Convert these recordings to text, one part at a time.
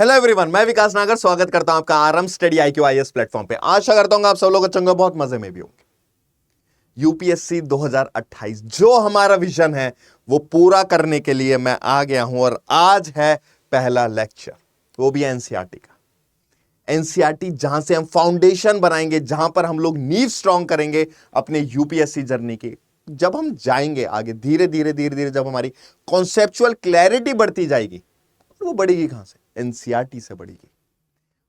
Hello everyone, मैं विकास नागर स्वागत करता हूं आपका RM study IQ IAS platform पे। आशा करता हूं आप सब लोग अच्छे होंगे, बहुत मजे में भी होंगे। यूपीएससी 2028 जो हमारा विजन है वो पूरा करने के लिए मैं आ गया हूं और आज है पहला लेक्चर, वो भी एनसीईआरटी का। एनसीईआरटी जहां से हम फाउंडेशन बनाएंगे, जहां पर हम लोग नींव स्ट्रांग करेंगे अपने यूपीएससी जर्नी की। जब हम जाएंगे आगे धीरे धीरे धीरे धीरे, जब हमारी कॉन्सेप्चुअल क्लैरिटी बढ़ती जाएगी, वो बढ़ेगी कहां से? एनसीईआरटी से बढ़ेगी।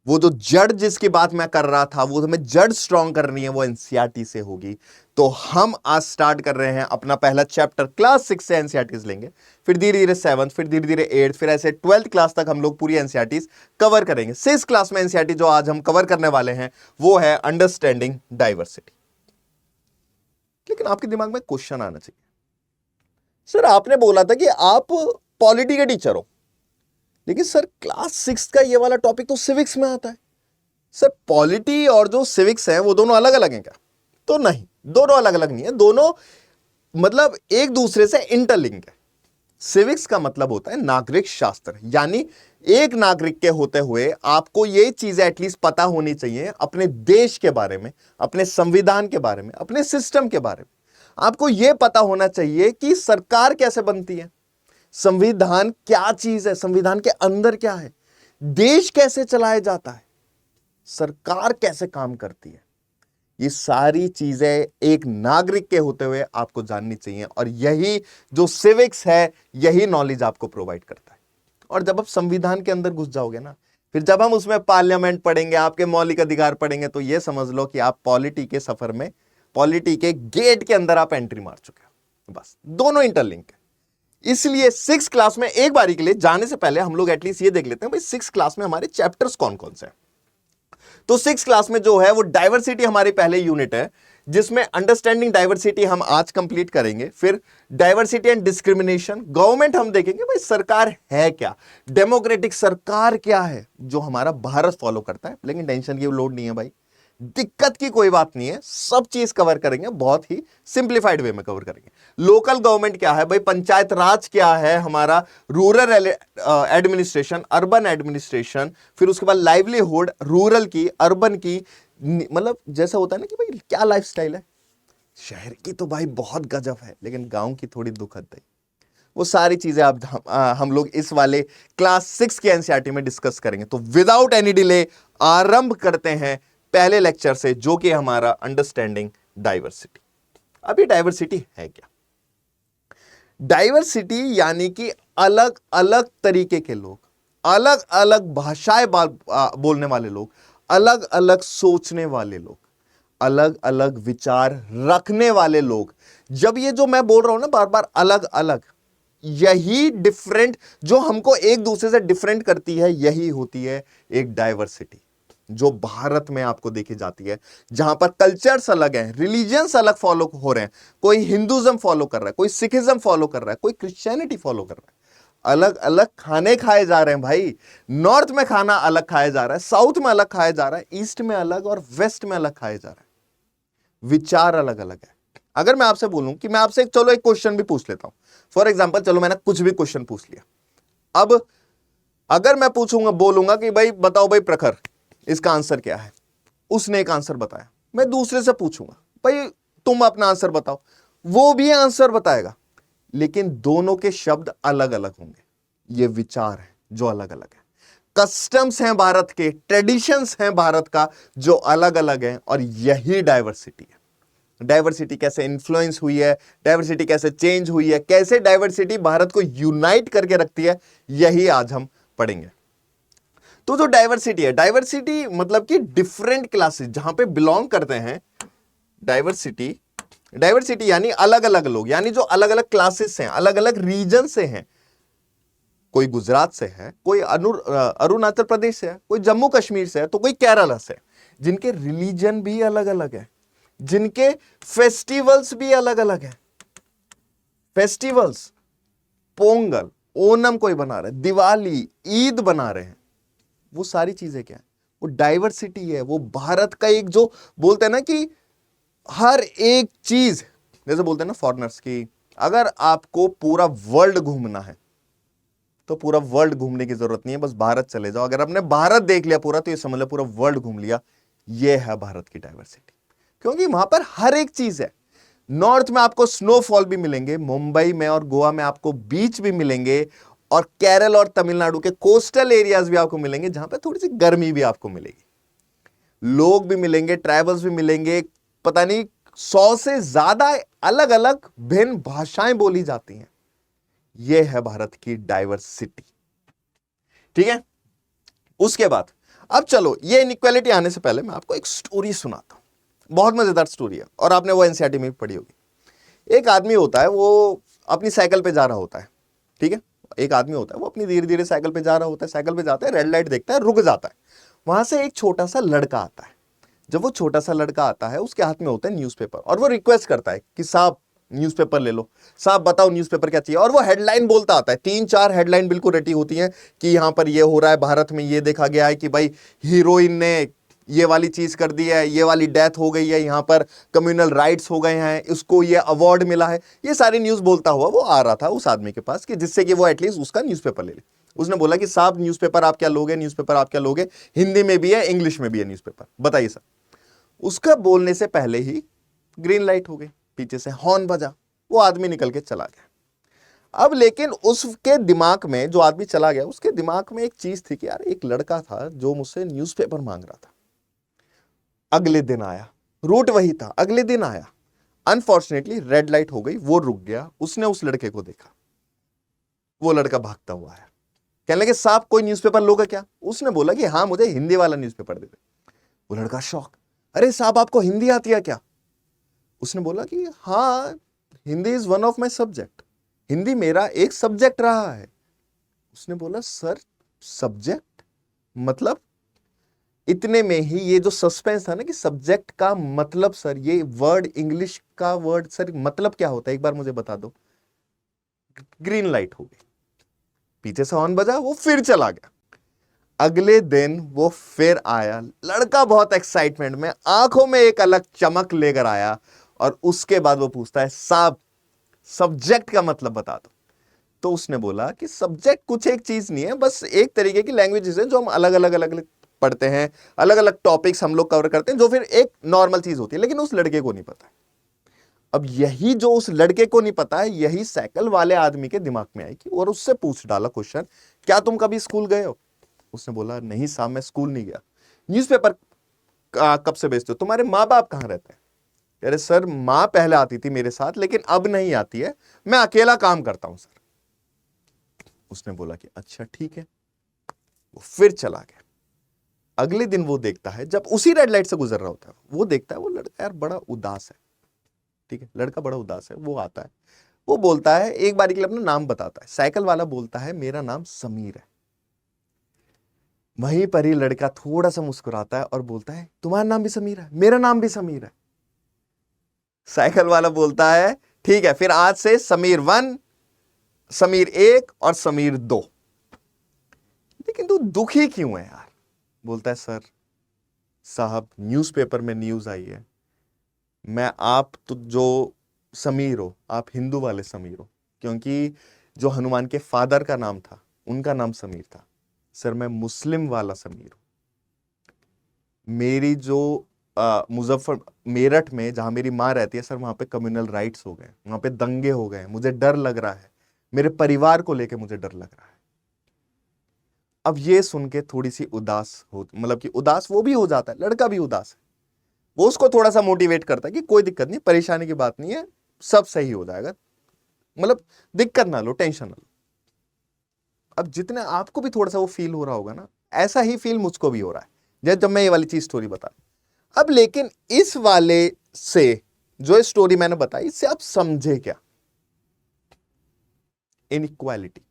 वो जो जड़ जिसकी बात मैं कर रहा था, वो हमें जड़ स्ट्रांग करनी है, वो एनसीईआरटी से होगी। तो हम आज स्टार्ट कर रहे हैं अपना पहला चैप्टर। क्लास 6 से एनसीईआरटी लेंगे, फिर धीरे धीरे 7th, फिर धीरे धीरे 8th, फिर ऐसे 12th क्लास तक हम लोग पूरी एनसीईआरटी कवर करेंगे। 6th क्लास में एनसीईआरटी जो आज हम कवर करने वाले हैं वो है अंडरस्टैंडिंग डाइवर्सिटी। लेकिन आपके दिमाग में क्वेश्चन आना चाहिए, सर आपने बोला था कि आप पॉलिटी के टीचर हो, लेकिन सर क्लास 6 का ये वाला टॉपिक तो सिविक्स में आता है। सर पॉलिटी और जो सिविक्स है वो दोनों अलग अलग हैं क्या? तो नहीं, दोनों अलग अलग नहीं है, दोनों मतलब एक दूसरे से इंटरलिंक है। सिविक्स का मतलब होता है नागरिक शास्त्र, यानी एक नागरिक के होते हुए आपको ये चीजें एटलीस्ट पता होनी चाहिए अपने देश के बारे में, अपने संविधान के बारे में, अपने सिस्टम के बारे में। आपको यह पता होना चाहिए कि सरकार कैसे बनती है, संविधान क्या चीज है, संविधान के अंदर क्या है, देश कैसे चलाया जाता है, सरकार कैसे काम करती है। ये सारी चीजें एक नागरिक के होते हुए आपको जाननी चाहिए, और यही जो सिविक्स है यही नॉलेज आपको प्रोवाइड करता है। और जब आप संविधान के अंदर घुस जाओगे ना, फिर जब हम उसमें पार्लियामेंट पढ़ेंगे, आपके मौलिक अधिकार पढ़ेंगे, तो यह समझ लो कि आप पॉलिटी के सफर में, पॉलिटी के गेट के अंदर आप एंट्री मार चुके हो। बस दोनों इंटरलिंक है। इसलिए 6th क्लास में एक बारी के लिए जाने से पहले हम लोग एटलीस्ट ये देख लेते हैं भाई 6th क्लास में हमारे चैप्टर्स कौन कौन से हैं। तो 6th क्लास में जो है वो डाइवर्सिटी हमारी पहले यूनिट है, जिसमें अंडरस्टैंडिंग डाइवर्सिटी हम आज कंप्लीट करेंगे। फिर डाइवर्सिटी एंड डिस्क्रिमिनेशन, गवर्नमेंट हम देखेंगे भाई सरकार है क्या, डेमोक्रेटिक सरकार क्या है जो हमारा भारत फॉलो करता है। लेकिन टेंशन की लोड नहीं है भाई, दिक्कत की कोई बात नहीं है, सब चीज कवर करेंगे, बहुत ही सिंप्लीफाइड वे में कवर करेंगे। लोकल गवर्नमेंट क्या है भाई, पंचायत राज क्या है हमारा, रूरल एडमिनिस्ट्रेशन, अर्बन एडमिनिस्ट्रेशन, फिर उसके बाद लाइवलीहुड, रूरल की, अर्बन की, मतलब जैसा होता है ना कि भाई क्या लाइफस्टाइल है। शहर की तो भाई बहुत गजब है, लेकिन गांव की थोड़ी दुखद है। वो सारी चीजें हम लोग इस वाले क्लास 6 के एनसीईआरटी में डिस्कस करेंगे। तो विदाउट एनी डिले आरंभ करते हैं पहले लेक्चर से, जो कि हमारा अंडरस्टैंडिंग डाइवर्सिटी। अभी डाइवर्सिटी है क्या? डाइवर्सिटी यानी कि अलग अलग तरीके के लोग, अलग अलग भाषाएं बोलने वाले लोग, अलग अलग सोचने वाले लोग, अलग अलग विचार रखने वाले लोग। जब ये जो मैं बोल रहा हूं ना बार बार अलग अलग, यही डिफरेंट जो हमको एक दूसरे से डिफरेंट करती है, यही होती है एक डाइवर्सिटी जो भारत में आपको देखी जाती है। जहां पर कल्चर्स अलग हैं, रिलीजियंस अलग फॉलो हो रहे हैं, कोई हिंदुज्म फॉलो कर रहा है, कोई सिखिज्म फॉलो कर रहा है, कोई क्रिश्चियनिटी फॉलो कर रहा है, अलग अलग खाने खाए जा रहे हैं भाई। नॉर्थ में खाना अलग खाया जा रहा है, साउथ में अलग खाया जा रहा है, ईस्ट में अलग और वेस्ट में अलग खाया जा रहा है। विचार अलग अलग है। अगर मैं आपसे बोलूं कि मैं आपसे चलो एक क्वेश्चन भी पूछ लेता हूं, फॉर एग्जाम्पल, चलो मैंने कुछ भी क्वेश्चन पूछ लिया। अब अगर मैं पूछूंगा, बोलूंगा कि भाई बताओ भाई प्रखर, इसका आंसर क्या है, उसने एक आंसर बताया, मैं दूसरे से पूछूंगा भाई तुम अपना आंसर बताओ, वो भी आंसर बताएगा, लेकिन दोनों के शब्द अलग अलग होंगे। ये विचार है जो अलग अलग है, कस्टम्स हैं भारत के, ट्रेडिशंस हैं भारत का जो अलग अलग हैं, और यही डाइवर्सिटी है। डाइवर्सिटी कैसे इन्फ्लुएंस हुई है, डाइवर्सिटी कैसे चेंज हुई है, कैसे डाइवर्सिटी भारत को यूनाइट करके रखती है, यही आज हम पढ़ेंगे। तो जो डाइवर्सिटी है, डाइवर्सिटी मतलब कि डिफरेंट क्लासेस जहां पे बिलोंग करते हैं। डाइवर्सिटी, डाइवर्सिटी यानी अलग अलग लोग, यानी जो अलग अलग क्लासेस हैं, अलग अलग रीजन से हैं। कोई गुजरात से है, कोई अरुणाचल प्रदेश से है, कोई जम्मू कश्मीर से है, तो कोई केरला से है, जिनके रिलीजन भी अलग अलग है, जिनके फेस्टिवल्स भी अलग अलग है। फेस्टिवल्स, पोंगल, ओनम कोई बना रहे, दिवाली, ईद बना रहे हैं, वो सारी चीजें क्या है, वो डाइवर्सिटी है। वो भारत का एक जो बोलते हैं ना कि हर एक चीज, जैसे बोलते हैं ना फॉरेनर्स की, अगर आपको पूरा वर्ल्ड घूमना है तो पूरा वर्ल्ड घूमने की जरूरत नहीं है, बस भारत चले जाओ। अगर आपने भारत देख लिया पूरा, तो ये समझ लो पूरा वर्ल्ड घूम लिया। ये है भारत की डाइवर्सिटी, क्योंकि वहां पर हर एक चीज है। नॉर्थ में आपको स्नोफॉल भी मिलेंगे, मुंबई में और गोवा में आपको बीच भी मिलेंगे, और केरल और तमिलनाडु के कोस्टल एरियाज भी आपको मिलेंगे, जहां पे थोड़ी सी गर्मी भी आपको मिलेगी। लोग भी मिलेंगे, ट्राइबल्स भी मिलेंगे, पता नहीं 100 से ज्यादा अलग अलग भिन्न भाषाएं बोली जाती हैं। यह है भारत की डाइवर्सिटी। ठीक है, उसके बाद अब चलो, ये इनइक्वालिटी आने से पहले मैं आपको एक स्टोरी सुनाता हूं। बहुत मजेदार स्टोरी है, और आपने वो एनसीईआरटी में भी पढ़ी होगी। एक आदमी होता है, वो अपनी साइकिल पे जा रहा होता है। ठीक है, एक आदमी होता है, वो अपनी धीरे धीरे साइकिल पे जा रहा होता है। साइकिल पे जाता है, रेड लाइट देखता है, रुक जाता है। वहां से एक छोटा सा लड़का आता है। जब वो छोटा सा लड़का आता है, उसके हाथ में होता है न्यूज़पेपर, और वो रिक्वेस्ट करता है कि साहब न्यूज़पेपर ले लो, साहब बताओ न्यूज़पेपर क्या चाहिए। और वो हेडलाइन बोलता आता है, 3-4 हेडलाइन बिल्कुल रटी होती हैं कि यहां पर ये हो रहा है, भारत में ये देखा गया है कि भाई हीरोइन ने ये वाली चीज कर दी है, ये वाली डेथ हो गई है, यहां पर कम्युनल राइट्स हो गए हैं, इसको ये अवार्ड मिला है। ये सारी न्यूज बोलता हुआ वो आ रहा था उस आदमी के पास, कि जिससे कि वो एटलीस्ट उसका न्यूज़पेपर ले ले। उसने बोला कि साहब न्यूज़पेपर आप क्या लोगे, न्यूज़पेपर आप क्या लोगे, हिंदी में भी है, इंग्लिश में भी है न्यूज़पेपर, बताइए सर। उसका बोलने से पहले ही ग्रीन लाइट हो गई, पीछे से हॉर्न बजा, वो आदमी निकल के चला गया। अब लेकिन उसके दिमाग में, जो आदमी चला गया, उसके दिमाग में एक चीज थी कि यार एक लड़का था जो मुझसे न्यूज़पेपर मांग रहा था। अगले दिन आया, रूट वही था, अगले दिन आया, अनफॉर्चुनेटली रेड लाइट हो गई, वो रुक गया। उसने उस लड़के को देखा, वो लड़का भागता हुआ आया, कहने लगे साहब कोई न्यूज़पेपर लोगे क्या। उसने बोला कि हाँ मुझे हिंदी वाला न्यूज़पेपर दे दे। वो लड़का शॉक, अरे साहब आपको हिंदी आती है क्या। उसने बोला कि हाँ, Hindi is one of my subject, Hindi मेरा एक सब्जेक्ट रहा है। उसने बोला सर सब्जेक्ट मतलब। इतने में ही ये जो सस्पेंस था ना कि सब्जेक्ट का मतलब, सर ये वर्ड इंग्लिश का वर्ड सर मतलब क्या होता है, एक बार मुझे बता दो। ग्रीन लाइट हो गई, पीछे से हॉर्न बजा, वो फिर चला गया। अगले दिन वो फिर आया, लड़का बहुत एक्साइटमेंट में, आंखों में एक अलग चमक लेकर आया, और उसके बाद वो पूछता है साहब सब्जेक्ट का मतलब बता दो। तो उसने बोला कि सब्जेक्ट कुछ एक चीज नहीं है, बस एक तरीके की लैंग्वेजेस है जो हम अलग अलग पढ़ते हैं, अलग अलग टॉपिक्स हम लोग कवर करते हैं, जो फिर एक नॉर्मल चीज होती है। लेकिन उस लड़के को नहीं पता। अब यही जो उस लड़के को नहीं पता है, यही साइकिल वाले आदमी के दिमाग में आई कि, और उससे पूछ डाला क्वेश्चन, क्या तुम कभी स्कूल गए हो। उसने बोला नहीं साहब मैं स्कूल नहीं गया। न्यूज़पेपर कब से बेचते हो, तुम्हारे माँ बाप कहां रहते हैं। अरे सर माँ पहले आती थी मेरे साथ, लेकिन अब नहीं आती है, मैं अकेला काम करता हूं सर। उसने बोला कि अच्छा ठीक है। वो फिर चला गया। अगले दिन वो देखता है, जब उसी रेड लाइट से गुजर रहा होता है, वो देखता है वो लड़का यार बड़ा उदास है। ठीक है, लड़का बड़ा उदास है। वो आता है, वो बोलता है, एक बारी के लिए अपना नाम बताता है। साइकिल वाला बोलता है मेरा नाम समीर है। वहीं पर ही लड़का थोड़ा सा मुस्कुराता है और बोलता है तुम्हारा नाम भी समीर है, मेरा नाम भी समीर है। साइकिल वाला बोलता है ठीक है, फिर आज से समीर 1, समीर 1 और समीर 2। लेकिन तू दुखी क्यों है यार। बोलता है सर साहब न्यूज़पेपर में न्यूज आई है, मैं आप तो जो समीर हो, आप हिंदू वाले समीर हो, क्योंकि जो हनुमान के फादर का नाम था उनका नाम समीर था। सर मैं मुस्लिम वाला समीर हूं। मेरी जो मुजफ्फर मेरठ में जहां मेरी माँ रहती है सर, वहां पे कम्युनल राइट्स हो गए, वहां पे दंगे हो गए, मुझे डर लग रहा है, मेरे परिवार को लेके मुझे डर लग रहा है। अब ये सुन के थोड़ी सी उदास हो, मतलब कि उदास वो भी हो जाता है, लड़का भी उदास है। वो उसको थोड़ा सा मोटिवेट करता है कि कोई दिक्कत नहीं, परेशानी की बात नहीं है, सब सही हो जाएगा, मतलब दिक्कत ना लो, टेंशन ना लो। अब जितने आपको भी थोड़ा सा वो फील हो रहा होगा ना, ऐसा ही फील मुझको भी हो रहा है जब मैं ये वाली चीज स्टोरी बता। अब लेकिन इस वाले से, जो स्टोरी मैंने बताई, इससे आप समझे क्या। Inequality,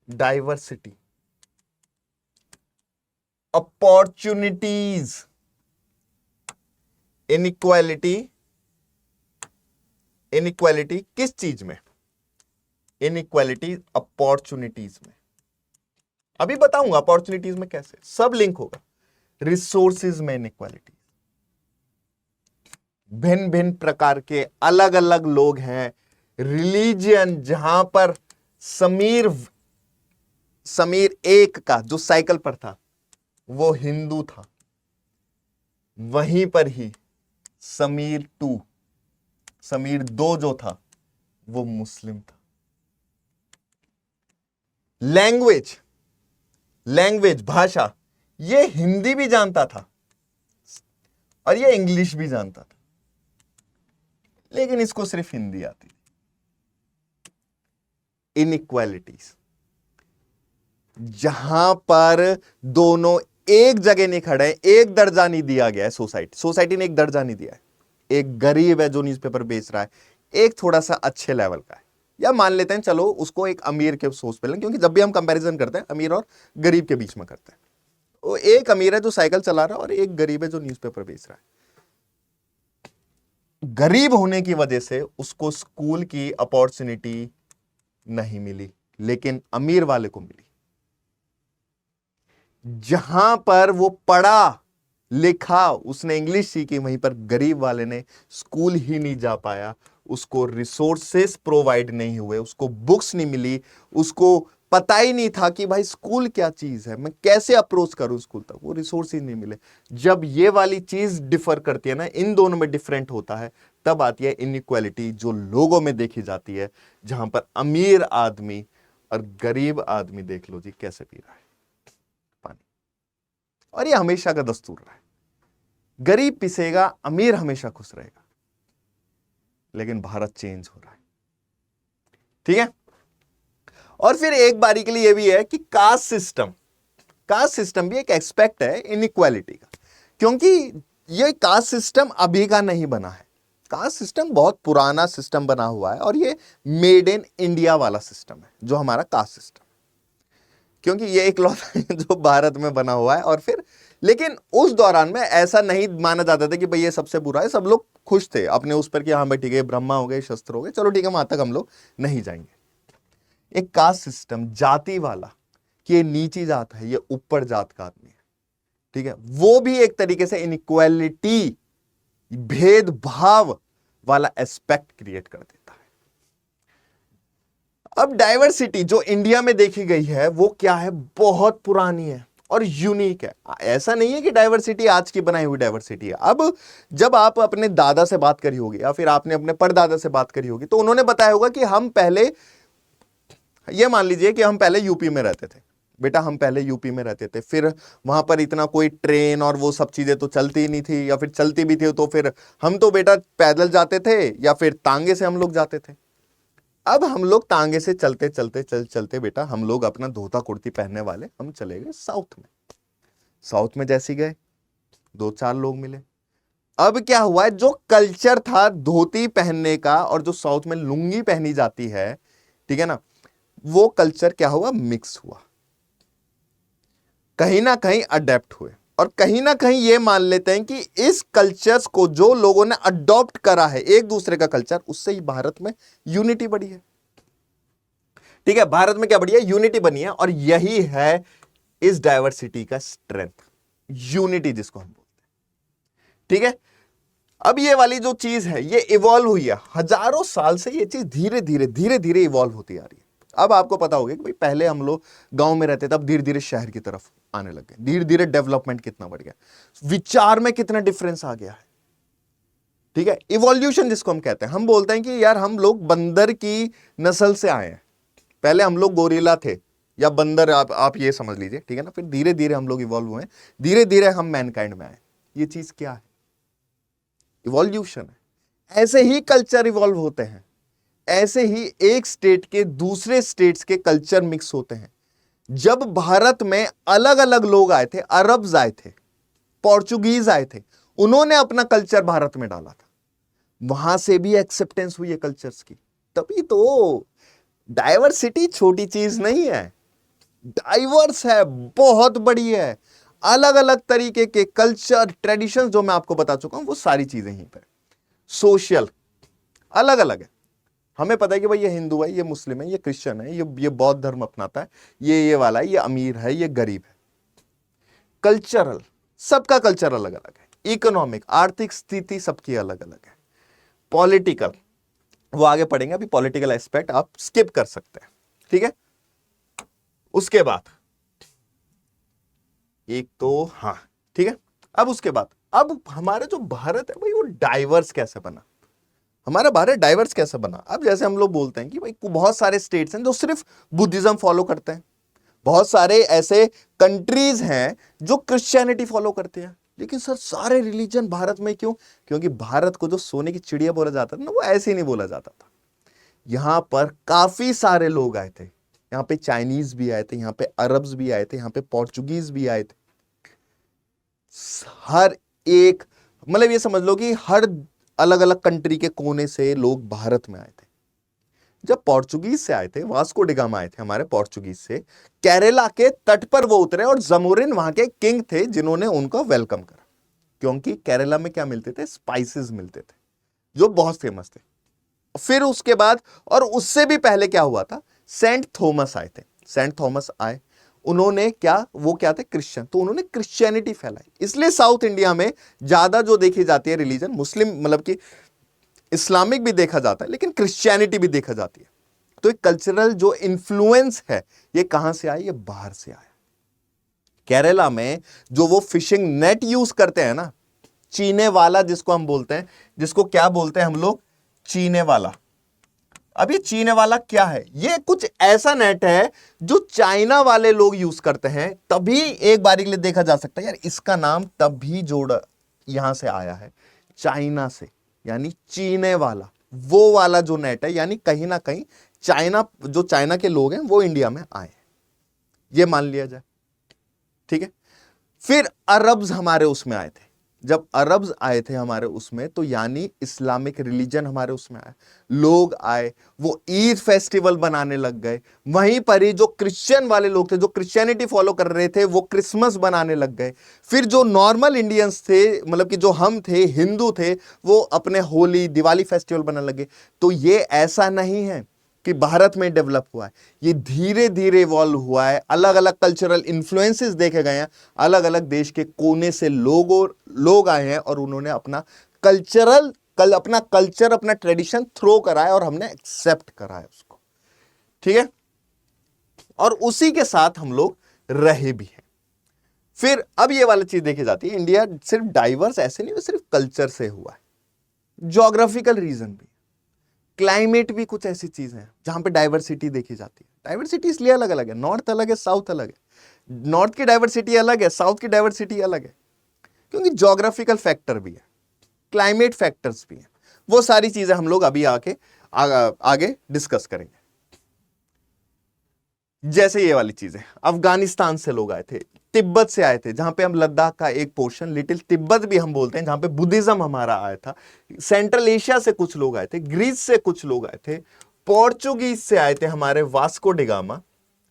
diversity, opportunities. Inequality, inequality किस चीज में, इनइक्वालिटी अपॉर्चुनिटीज में। अभी बताऊंगा अपॉर्चुनिटीज में कैसे, सब लिंक होगा। रिसोर्सेज में इनइक्वालिटी, भिन्न भिन्न प्रकार के अलग अलग लोग हैं, रिलीजियन जहां पर समीर एक का जो साइकिल पर था वो हिंदू था, वहीं पर ही समीर दो जो था वो मुस्लिम था। लैंग्वेज भाषा, ये हिंदी भी जानता था और ये इंग्लिश भी जानता था, लेकिन इसको सिर्फ हिंदी आती थी। इनइक्वालिटीज, जहां पर दोनों एक जगह नहीं खड़े, एक दर्जा नहीं दिया गया है। सोसाइटी ने एक दर्जा नहीं दिया है। एक गरीब है जो न्यूज़पेपर बेच रहा है, एक थोड़ा सा अच्छे लेवल का है, या मान लेते हैं चलो उसको एक अमीर के सोच पे लें, क्योंकि जब भी हम कंपैरिजन करते हैं अमीर और गरीब के बीच में करते हैं। वो एक अमीर है जो साइकिल चला रहा है और एक गरीब है जो न्यूज़पेपर बेच रहा है। गरीब होने की वजह से उसको स्कूल की अपॉर्चुनिटी नहीं मिली, लेकिन अमीर वाले को मिली। जहां पर वो पढ़ा लिखा, उसने इंग्लिश सीखी, वहीं पर गरीब वाले ने स्कूल ही नहीं जा पाया, उसको रिसोर्सेस प्रोवाइड नहीं हुए, उसको बुक्स नहीं मिली, उसको पता ही नहीं था कि भाई स्कूल क्या चीज है, मैं कैसे अप्रोच करूं स्कूल तक, वो रिसोर्सेज नहीं मिले। जब ये वाली चीज डिफर करती है ना, इन दोनों में डिफरेंट होता है, तब आती है इनइक्वालिटी जो लोगों में देखी जाती है, जहां पर अमीर आदमी और गरीब आदमी देख लो जी कैसे पी रहा है पानी। और ये हमेशा का दस्तूर रहा है, गरीब पिसेगा, अमीर हमेशा खुश रहेगा। लेकिन भारत चेंज हो रहा है, ठीक है। और फिर एक बारी के लिए यह भी है कि कास्ट सिस्टम भी एक एस्पेक्ट है इनइक्वालिटी का, क्योंकि ये कास्ट सिस्टम अभी का नहीं बना है। कास्ट सिस्टम बहुत पुराना सिस्टम बना हुआ है, और ये मेड इन इंडिया वाला सिस्टम है जो हमारा कास्ट सिस्टम, क्योंकि ये एक लौता है जो भारत में बना हुआ है। और फिर लेकिन उस दौरान में ऐसा नहीं माना जाता था कि भाई ये सबसे बुरा है, सब लोग खुश थे अपने उस पर कि हाँ भाई ठीक है, ब्रह्मा हो गए, शस्त्र हो गए, चलो ठीक है, वहां तक हम लोग नहीं जाएंगे। एक कास्ट सिस्टम जाति वाला कि ये नीची जात है, ये ऊपर जात का आदमी है, ठीक है, वो भी एक तरीके से इनइक्वालिटी, भेदभाव वाला एस्पेक्ट क्रिएट कर देता है। अब डाइवर्सिटी जो इंडिया में देखी गई है वो क्या है, बहुत पुरानी है और यूनिक है। ऐसा नहीं है कि डाइवर्सिटी आज की बनाई हुई डाइवर्सिटी है। अब जब आप अपने दादा से बात करी होगी या फिर आपने अपने परदादा से बात करी होगी, तो उन्होंने बताया होगा कि हम पहले, ये मान लीजिए कि हम पहले यूपी में रहते थे, बेटा हम पहले यूपी में रहते थे, फिर वहां पर इतना कोई ट्रेन और वो सब चीजें तो चलती ही नहीं थी, या फिर चलती भी थी तो फिर हम तो बेटा पैदल जाते थे या फिर तांगे से हम लोग जाते थे। अब हम लोग तांगे से चलते चलते चलते बेटा हम लोग अपना धोता कुर्ती पहनने वाले हम चले गए साउथ में। साउथ में जैसे गए, दो चार लोग मिले। अब क्या हुआ है, जो कल्चर था धोती पहनने का और जो साउथ में लुंगी पहनी जाती है, ठीक है ना, वो कल्चर क्या हुआ, मिक्स हुआ, कहीं ना कहीं अडेप्ट हुए। और कहीं ना कहीं ये मान लेते हैं कि इस कल्चर्स को जो लोगों ने अडॉप्ट करा है एक दूसरे का कल्चर, उससे ही भारत में यूनिटी बढ़ी है। ठीक है, भारत में क्या बढ़ी है, यूनिटी बनी है। और यही है इस डाइवर्सिटी का स्ट्रेंथ, यूनिटी जिसको हम बोलते हैं। ठीक है, अब ये वाली जो चीज है ये इवॉल्व हुई है हजारों साल से, ये चीज धीरे धीरे इवॉल्व होती आ रही है। अब आपको पता होगा कि भाई पहले हम लोग गांव में रहते थे, अब धीरे धीरे शहर की तरफ आने लग गए, धीरे धीरे डेवलपमेंट कितना बढ़ गया, विचार में कितना डिफरेंस आ गया है। ठीक है, इवोल्यूशन जिसको हम कहते हैं, हम बोलते हैं कि यार हम लोग बंदर की नस्ल से आए हैं, पहले हम लोग गोरिल्ला थे या बंदर, आप ये समझ लीजिए, ठीक है ना। फिर धीरे धीरे हम लोग इवॉल्व हुए, धीरे धीरे हम मैनकाइंड में आए। ये चीज क्या है, इवोल्यूशन है। ऐसे ही कल्चर इवॉल्व होते हैं, ऐसे ही एक स्टेट के दूसरे स्टेट्स के कल्चर मिक्स होते हैं। जब भारत में अलग अलग लोग आए थे, अरब्स आए थे, पोर्चुगीज आए थे, उन्होंने अपना कल्चर भारत में डाला था, वहां से भी एक्सेप्टेंस हुई है कल्चर्स की। तभी तो डाइवर्सिटी छोटी चीज नहीं है, डाइवर्स है, बहुत बड़ी है। अलग अलग तरीके के कल्चर, ट्रेडिशंस जो मैं आपको बता चुका हूं, वो सारी चीजें यहीं पर। सोशल अलग अलग है, हमें पता है कि भाई ये हिंदू है, ये मुस्लिम है, ये क्रिश्चियन है, ये बौद्ध धर्म अपनाता है, ये वाला है, ये अमीर है, ये गरीब है। कल्चरल, सबका कल्चर अलग अलग है। इकोनॉमिक, आर्थिक स्थिति सबकी अलग अलग है। पॉलिटिकल, वो आगे पढ़ेंगे, अभी पॉलिटिकल एस्पेक्ट आप स्किप कर सकते हैं, ठीक है। उसके बाद एक तो हाँ, ठीक है। अब उसके बाद अब हमारा जो भारत है भाई वो डाइवर्स कैसे बना, हमारा भारत डाइवर्स कैसे बना। अब जैसे हम लोग बोलते हैं कि भाई बहुत सारे स्टेट्स हैं जो सिर्फ बुद्धिज्म फॉलो करते हैं, बहुत सारे ऐसे कंट्रीज हैं जो क्रिश्चियनिटी फॉलो करते हैं, लेकिन सर सारे रिलीजन भारत में क्यों? क्योंकि भारत को जो सोने की चिड़िया बोला जाता था ना, वो ऐसे ही नहीं बोला जाता था। यहां पर काफी सारे लोग आए थे, यहां पे चाइनीज भी आए थे, यहां पे अरब्स भी आए थे, यहां पे पोर्चुगीज भी आए थे। हर एक, मतलब ये समझ लो कि हर अलग अलग कंट्री के कोने से लोग भारत में आए थे। जब पोर्चुगीज से आए थे, वास्को डिगामा आए थे हमारे पोर्चुगीज से, केरला के तट पर वो उतरे और जमोरिन वहां के किंग थे जिन्होंने उनका वेलकम करा, क्योंकि केरला में क्या मिलते थे? स्पाइसेस मिलते थे जो बहुत फेमस थे। फिर उसके बाद, और उससे भी पहले क्या हुआ था, सेंट थॉमस आए थे। सेंट थॉमस आए, उन्होंने क्या, वो क्या थे? क्रिश्चियन। तो उन्होंने क्रिश्चियनिटी फैलाई, इसलिए साउथ इंडिया में ज्यादा जो देखी जाती है रिलीजन मुस्लिम, मतलब कि इस्लामिक भी देखा जाता है लेकिन क्रिश्चियनिटी भी देखा जाती है। तो एक कल्चरल जो इन्फ्लुएंस है ये कहां से आया? ये बाहर से आया। केरला में जो वो फिशिंग नेट यूज करते हैं ना, चीने वाला जिसको हम बोलते हैं, जिसको क्या बोलते हैं हम लोग? चीने वाला। अब ये चीने वाला क्या है? ये कुछ ऐसा नेट है जो चाइना वाले लोग यूज करते हैं। तभी एक बारी के लिए देखा जा सकता है यार, इसका नाम तभी जोड़ यहां से आया है, चाइना से, यानी चीने वाला, वो वाला जो नेट है, यानी कहीं ना कहीं चाइना, जो चाइना के लोग हैं वो इंडिया में आए हैं, ये मान लिया जाए, ठीक है। फिर अरब्स हमारे उसमें आए थे। जब अरब्स आए थे हमारे उसमें, तो यानी इस्लामिक रिलीजन हमारे उसमें आया, लोग आए, वो ईद फेस्टिवल बनाने लग गए। वहीं पर ही जो क्रिश्चियन वाले लोग थे, जो क्रिश्चियनिटी फॉलो कर रहे थे, वो क्रिसमस बनाने लग गए। फिर जो नॉर्मल इंडियंस थे, मतलब कि जो हम थे, हिंदू थे, वो अपने होली दिवाली फेस्टिवल बनाने लगे। तो ये ऐसा नहीं है कि भारत में डेवलप हुआ है, ये धीरे धीरे इवॉल्व हुआ है, अलग अलग कल्चरल इन्फ्लुएंसेस देखे गए हैं, अलग अलग देश के कोने से लोग आए हैं और उन्होंने अपना अपना कल्चर, अपना ट्रेडिशन थ्रो करा है और हमने एक्सेप्ट करा है उसको, ठीक है। और उसी के साथ हम लोग रहे भी हैं। फिर अब ये वाली चीज देखी जाती है, इंडिया सिर्फ डाइवर्स ऐसे नहीं, वो सिर्फ कल्चर से हुआ है, ज्योग्राफिकल रीजन भी, क्लाइमेट भी कुछ ऐसी चीज है जहां पे डाइवर्सिटी देखी जाती है। डाइवर्सिटी इसलिए अलग अलग है, नॉर्थ अलग है, साउथ अलग है। नॉर्थ की डाइवर्सिटी अलग है, साउथ की डाइवर्सिटी अलग है, क्योंकि ज्योग्राफिकल फैक्टर भी है, क्लाइमेट फैक्टर्स भी हैं। वो सारी चीजें हम लोग अभी आगे डिस्कस करेंगे। जैसे ये वाली चीजें, अफगानिस्तान से लोग आए थे, तिब्बत से आए थे, जहां पे हम लद्दाख का एक पोर्शन लिटिल तिब्बत भी हम बोलते हैं, जहां पे बुद्धिज्म हमारा आया था। सेंट्रल एशिया से कुछ लोग आए थे, ग्रीस से कुछ लोग आए थे, पोर्चुगीज से आए थे हमारे वास्को डिगामा,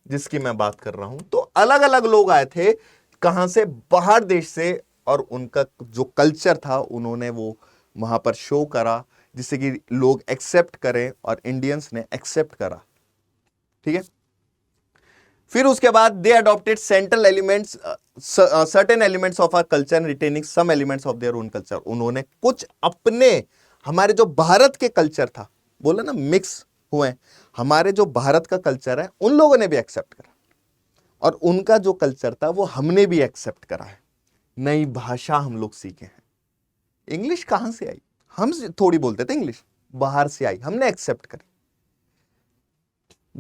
जिसकी मैं बात कर रहा हूं। तो अलग अलग लोग आए थे, कहां से? बाहर देश से, और उनका जो कल्चर था उन्होंने वो वहां पर शो करा, जिससे कि लोग एक्सेप्ट करें और इंडियंस ने एक्सेप्ट करा, ठीक है। फिर उसके बाद they adopted central elements, certain elements of our culture and retaining some elements of their own culture. उन्होंने कुछ अपने, हमारे जो भारत के कल्चर था, बोला ना मिक्स हुए, हमारे जो भारत का कल्चर है उन लोगों ने भी एक्सेप्ट करा, और उनका जो कल्चर था वो हमने भी एक्सेप्ट करा है। नई भाषा हम लोग सीखे हैं। इंग्लिश कहां से आई? हम थोड़ी बोलते थे इंग्लिश, बाहर से आई, हमने एक्सेप्ट करी।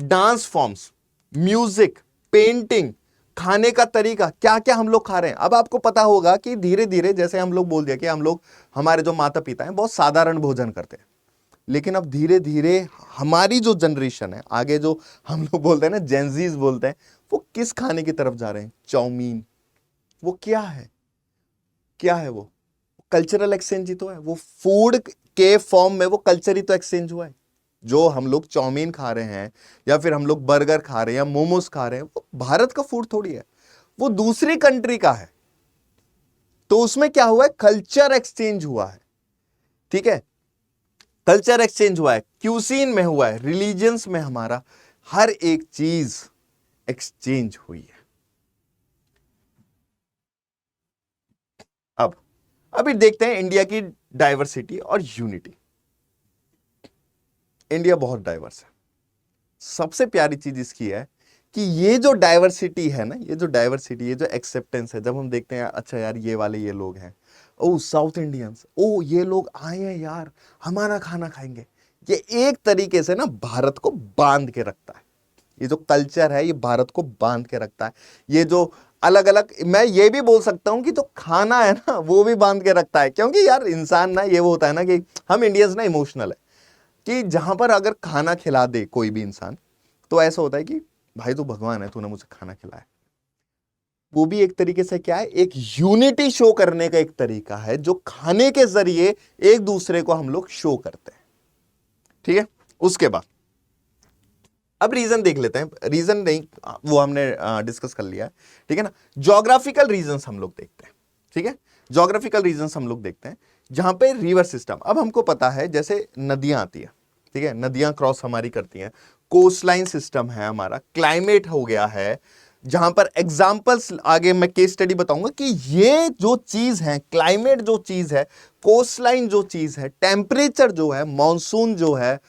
डांस फॉर्म्स, म्यूजिक, पेंटिंग, खाने का तरीका, क्या क्या हम लोग खा रहे हैं। अब आपको पता होगा कि धीरे धीरे, जैसे हम लोग बोल दिया कि हम लोग, हमारे जो माता पिता हैं बहुत साधारण भोजन करते हैं, लेकिन अब धीरे धीरे हमारी जो जनरेशन है आगे, जो हम लोग बोलते हैं ना जेनजीज बोलते हैं, वो किस खाने की तरफ जा रहे हैं? चाउमीन। वो क्या है? क्या है वो? कल्चरल एक्सचेंज ही तो है, वो फूड के फॉर्म में वो कल्चर ही तो एक्सचेंज हुआ है। जो हम लोग चाउमीन खा रहे हैं, या फिर हम लोग बर्गर खा रहे हैं, या मोमोज खा रहे हैं, वो भारत का फूड थोड़ी है, वो दूसरी कंट्री का है। तो उसमें क्या हुआ है? कल्चर एक्सचेंज हुआ है, ठीक है। कल्चर एक्सचेंज हुआ है, क्यूसीन में हुआ है, रिलीजियंस में, हमारा हर एक चीज एक्सचेंज हुई है। अब अभी देखते हैं इंडिया की डाइवर्सिटी और यूनिटी। इंडिया बहुत डाइवर्स है। सबसे प्यारी चीज इसकी है कि ये जो डाइवर्सिटी है ना, ये जो डाइवर्सिटी, ये जो एक्सेप्टेंस है, जब हम देखते हैं अच्छा यार ये वाले ये लोग हैं, ओ साउथ इंडियंस, ओ ये लोग आए हैं यार हमारा खाना खाएंगे, ये एक तरीके से ना भारत को बांध के रखता है। ये जो कल्चर है ये भारत को बांध के रखता है। ये जो अलग अलग, मैं ये भी बोल सकता हूं कि जो खाना है ना वो भी बांध के रखता है, क्योंकि यार इंसान ना ये वो होता है ना कि हम इंडियंस ना इमोशनल है, कि जहां पर अगर खाना खिला दे कोई भी इंसान तो ऐसा होता है कि भाई तू भगवान है, तूने मुझे खाना खिलाया। वो भी एक तरीके से क्या है, एक यूनिटी शो करने का एक तरीका है जो खाने के जरिए एक दूसरे को हम लोग शो करते हैं। ठीक है, उसके बाद अब रीजन देख लेते हैं। रीजन नहीं, वो हमने डिस्कस कर लिया है, ठीक है ना। ज्योग्राफिकल रीजंस हम लोग देखते हैं, ठीक है। ज्योग्राफिकल रीजंस हम लोग देखते हैं जहां पे रिवर सिस्टम, अब हमको पता है जैसे नदियां आती है, ठीक है, नदियां क्रॉस हमारी करती हैं, कोस्टलाइन सिस्टम है हमारा, क्लाइमेट हो गया है, जहां पर एग्जांपल्स आगे मैं केस स्टडी बताऊंगा कि ये जो चीज है, क्लाइमेट जो चीज है, कोस्टलाइन जो चीज है, टेम्परेचर जो है, मॉनसून जो है,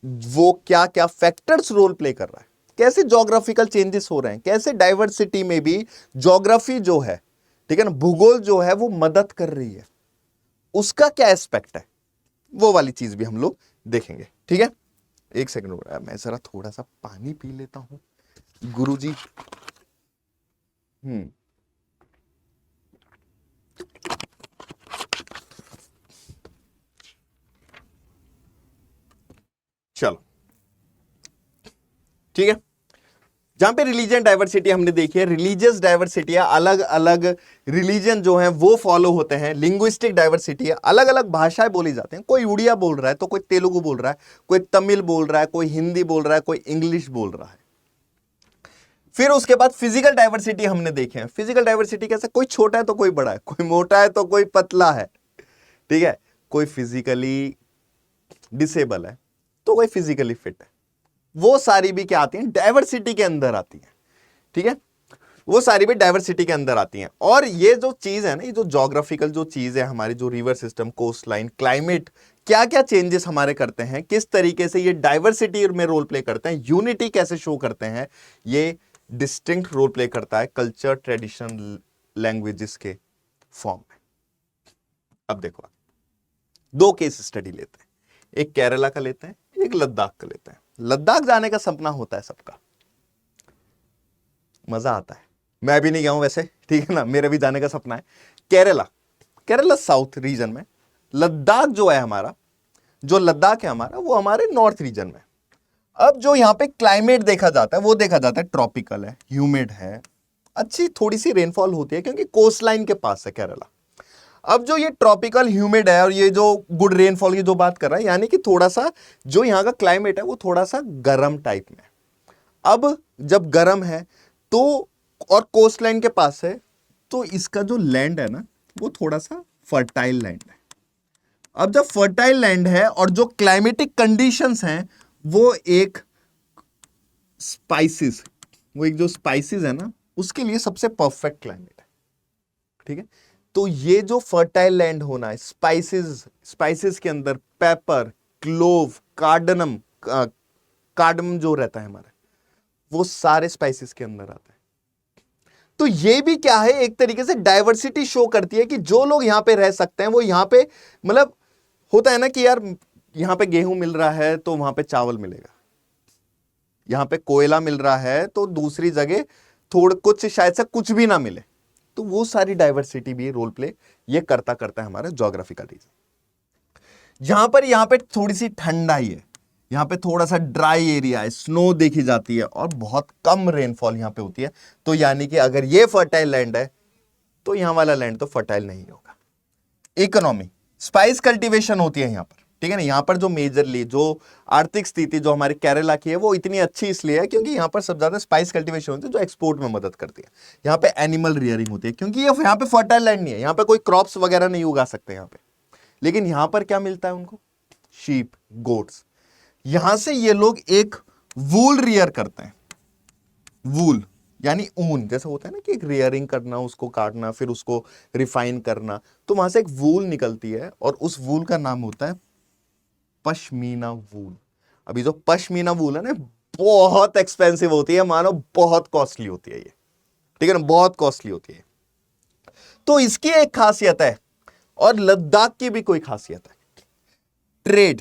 वो क्या क्या फैक्टर्स रोल प्ले कर रहा है, कैसे ज्योग्राफिकल चेंजेस हो रहे हैं, कैसे डाइवर्सिटी में भी ज्योग्राफी जो है, ठीक है ना, भूगोल जो है वो मदद कर रही है, उसका क्या एस्पेक्ट है, वो वाली चीज भी हम लोग देखेंगे। ठीक है, एक सेकंड मैं जरा थोड़ा सा पानी पी लेता हूं गुरुजी। चलो ठीक है, जहां पे रिलीजियन डाइवर्सिटी हमने देखी है, रिलीजियस डाइवर्सिटी है, अलग अलग रिलीजन जो है वो फॉलो होते हैं, लिंग्विस्टिक डाइवर्सिटी है, अलग अलग भाषाएं बोली जाती हैं, कोई उड़िया बोल रहा है तो कोई तेलुगु बोल रहा है, कोई तमिल बोल रहा है, कोई हिंदी बोल रहा है, कोई इंग्लिश बोल रहा है। फिर उसके बाद फिजिकल डाइवर्सिटी हमने देखे हैं। फिजिकल डाइवर्सिटी कैसे, कोई छोटा है तो कोई बड़ा है, कोई मोटा है तो कोई पतला है, ठीक है, कोई फिजिकली डिसेबल है तो कोई फिजिकली फिट है, वो सारी भी क्या आती हैं, डाइवर्सिटी के अंदर आती हैं। ठीक है, वो सारी भी डाइवर्सिटी के अंदर आती हैं। और ये जो चीज है ना, ये जो ज्योग्राफिकल जो चीज है हमारी, जो river system, coast line, climate, क्या क्या चेंजेस हमारे करते हैं, किस तरीके से ये डाइवर्सिटी में रोल प्ले करते हैं, यूनिटी कैसे शो करते हैं, ये डिस्टिंक्ट रोल प्ले करता है कल्चर, ट्रेडिशन, लैंग्वेजेस के फॉर्म में। अब देखो दो केस स्टडी लेते हैं, एक केरला का लेते हैं, एक लद्दाख का लेते हैं। लद्दाख जाने का सपना होता है सबका, मजा आता है, मैं भी नहीं गया हूं वैसे, ठीक है ना, मेरा भी जाने का सपना है। केरला, केरला साउथ रीजन में, लद्दाख जो है हमारा, जो लद्दाख है हमारा वो हमारे नॉर्थ रीजन में। अब जो यहां पे क्लाइमेट देखा जाता है वो देखा जाता है ट्रॉपिकल है, ह्यूमिड है, अच्छी थोड़ी सी रेनफॉल होती है क्योंकि कोस्ट लाइन के पास है केरला। अब जो ये ट्रॉपिकल ह्यूमिड है और ये जो गुड रेनफॉल की जो बात कर रहा है, यानी कि थोड़ा सा जो यहाँ का क्लाइमेट है वो थोड़ा सा गर्म टाइप में। अब जब गर्म है तो और कोस्ट लाइन के पास है तो इसका जो लैंड है ना वो थोड़ा सा फर्टाइल लैंड है। अब जब फर्टाइल लैंड है और जो क्लाइमेटिक कंडीशंस हैं वो एक स्पाइसेस, वो एक जो स्पाइसेस है ना उसके लिए सबसे परफेक्ट क्लाइमेट है। ठीक है, तो ये जो फर्टाइल लैंड होना है, स्पाइसेस, स्पाइसेस के अंदर पेपर, क्लोव, कार्डनम, कार्डमम जो रहता है हमारा, वो सारे स्पाइसेस के अंदर आता है। तो ये भी क्या है, एक तरीके से डाइवर्सिटी शो करती है कि जो लोग यहां पे रह सकते हैं वो यहां पे, मतलब होता है ना कि यार यहां पे गेहूं मिल रहा है तो वहां पे चावल मिलेगा, यहां पे कोयला मिल रहा है तो दूसरी जगह थोड़ा कुछ शायद से कुछ भी ना मिले। तो वो सारी डाइवर्सिटी भी रोल प्ले ये करता करता है हमारा ज्योग्राफिकल रीजन। यहां पे थोड़ी सी ठंडाई है, यहां पे थोड़ा सा ड्राई एरिया है, स्नो देखी जाती है और बहुत कम रेनफॉल यहां पे होती है। तो यानी कि अगर ये फर्टाइल लैंड है तो यहां वाला लैंड तो फर्टाइल नहीं होगा। इकोनॉमी, स्पाइस कल्टीवेशन होती है यहां पर, ठीक है ना। यहां पर जो मेजरली जो आर्थिक स्थिति जो हमारे केरला की है वो इतनी अच्छी इसलिए है क्योंकि यहां पर सबसे ज्यादा स्पाइस कल्टीवेशन होती है जो एक्सपोर्ट में मदद करती है। यहां पे एनिमल रियरिंग होती है क्योंकि ये यहां पे फर्टाइल लैंड नहीं है, यहां पे कोई क्रॉप्स वगैरह नहीं उगा सकते यहां पे, लेकिन यहां पर क्या मिलता है उनको, शीप, गोट्स। यहां से ये लोग एक वूल रियर करते हैं, वूल यानी ऊन, जैसे होता है ना कि एक रियरिंग करना, उसको काटना, फिर उसको रिफाइन करना, तो वहां से एक वूल निकलती है और उस वूल का नाम होता है पश्मीना वूल। अभी जो पश्मीना वूल है ना, बहुत एक्सपेंसिव होती है, मानो बहुत कॉस्टली होती है ये, ठीक है ना, बहुत कॉस्टली होती है। तो इसकी एक खासियत है, और लद्दाख की भी कोई खासियत है, ट्रेड।